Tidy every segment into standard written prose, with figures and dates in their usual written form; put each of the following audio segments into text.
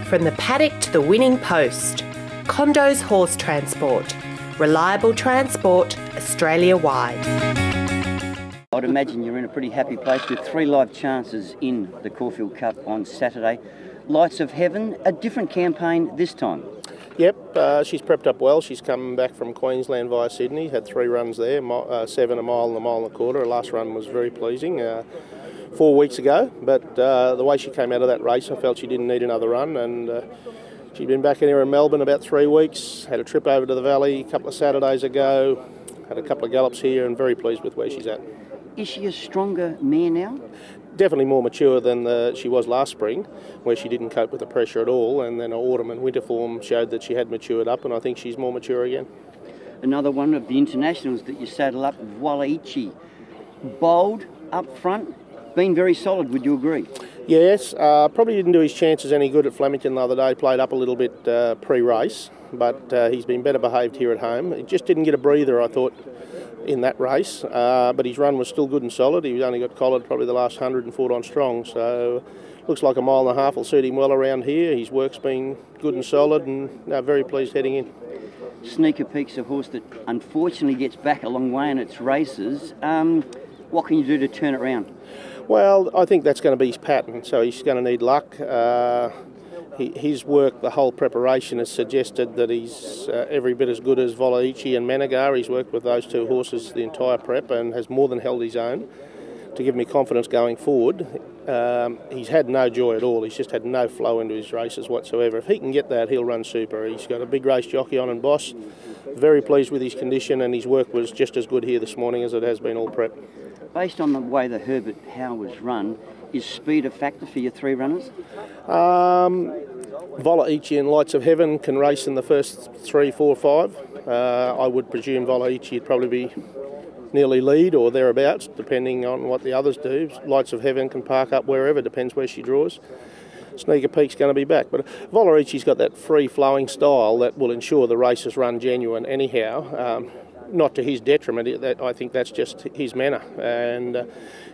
From the paddock to the winning post, Condo's Horse Transport. Reliable transport, Australia-wide. I'd imagine you're in a pretty happy place with 3 live chances in the Caulfield Cup on Saturday. Lights of Heaven, a different campaign this time. Yep, she's prepped up well. She's come back from Queensland via Sydney, had 3 runs there, 7 a mile and a mile and a quarter. Her last run was very pleasing 4 weeks ago, but the way she came out of that race, I felt she didn't need another run, and she'd been back in here in Melbourne about 3 weeks, had a trip over to the Valley a couple of Saturdays ago, had a couple of gallops here, and very pleased with where she's at. Is she a stronger mare now? Definitely more mature than she was last spring, where she didn't cope with the pressure at all, and then her autumn and winter form showed that she had matured up, and I think she's more mature again. Another one of the internationals that you saddle up, Wallaichi. Bold, up front, been very solid, would you agree? Yes, probably didn't do his chances any good at Flemington the other day, played up a little bit pre-race, but he's been better behaved here at home. He just didn't get a breather, I thought, in that race, but his run was still good and solid. He only got collared probably the last 100 and fought on strong, so looks like a mile and a half will suit him well around here. His work's been good and solid, and very pleased heading in. Sneaker Peak's a horse that unfortunately gets back a long way in its races. What can you do to turn it around? Well, I think that's going to be his pattern, so he's going to need luck. His work, the whole preparation, has suggested that he's every bit as good as Wallaichi and Menegar. He's worked with those 2 horses the entire prep and has more than held his own to give me confidence going forward. He's had no joy at all. He's just had no flow into his races whatsoever. If he can get that, he'll run super. He's got a big race jockey on and Boss. Very pleased with his condition, and his work was just as good here this morning as it has been all prep. Based on the way the Herbert Howe was run, is speed a factor for your 3 runners? Wallaichi and Lights of Heaven can race in the first 3, 4, 5. I would presume Wallaichi would probably be nearly lead or thereabouts, depending on what the others do. Lights of Heaven can park up wherever, depends where she draws. Sneaker Peak's going to be back, but Wallaichi's got that free-flowing style that will ensure the races run genuine anyhow. Not to his detriment. I think that's just his manner, and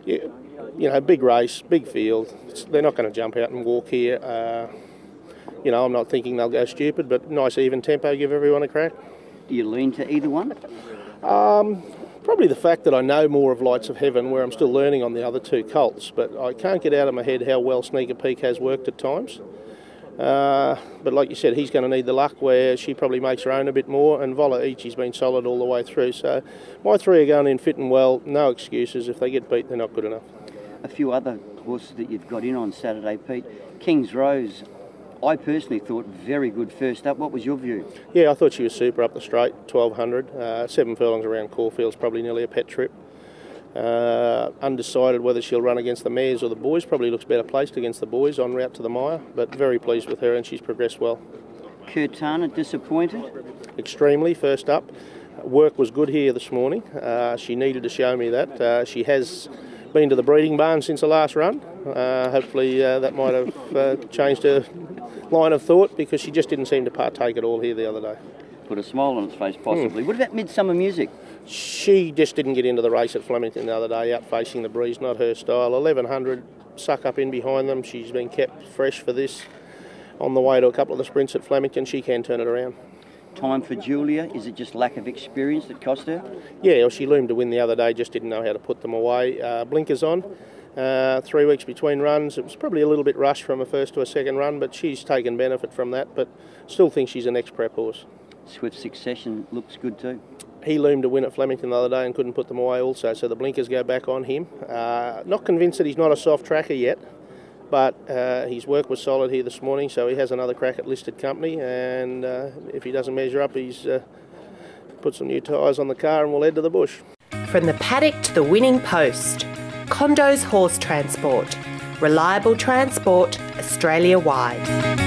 you know, big race, big field. They're not going to jump out and walk here. I'm not thinking they'll go stupid, but nice even tempo, give everyone a crack. Do you lean to either one? Probably the fact that I know more of Lights of Heaven, where I'm still learning on the other 2 colts, but I can't get out of my head how well Sneaker Peak has worked at times. But like you said, he's going to need the luck where she probably makes her own a bit more, and Wallaichi's been solid all the way through. So my 3 are going in fit and well, no excuses. If they get beat, they're not good enough. A few other horses that you've got in on Saturday, Pete. King's Rose, I personally thought very good first up. What was your view? Yeah, I thought she was super up the straight, 1200. 7 furlongs around Caulfield's probably nearly a pet trip. Undecided whether she'll run against the mares or the boys. Probably looks better placed against the boys en route to the mire, but very pleased with her, and she's progressed well. Kurtana, disappointed? Extremely, first up. Work was good here this morning. She needed to show me that. She has been to the breeding barn since the last run. Hopefully that might have changed her line of thought, because she just didn't seem to partake at all here the other day. Put a smile on its face, possibly. What about Midsummer Music? She just didn't get into the race at Flemington the other day, out facing the breeze, not her style. 1100, suck up in behind them. She's been kept fresh for this. On the way to a couple of the sprints at Flemington, she can turn it around. Time for Julia? Is it just lack of experience that cost her? Yeah, well, she loomed to win the other day, just didn't know how to put them away. Blinkers on. 3 weeks between runs. It was probably a little bit rushed from a first to a second run, but she's taken benefit from that, but still think she's an ex-prep horse. Swift Succession looks good too. He loomed to win at Flemington the other day and couldn't put them away also, so the blinkers go back on him. Not convinced that he's not a soft tracker yet, but his work was solid here this morning, so he has another crack at listed company, and if he doesn't measure up, he's put some new tyres on the car and we'll head to the bush. From the paddock to the winning post, Condo's Horse Transport. Reliable transport, Australia-wide.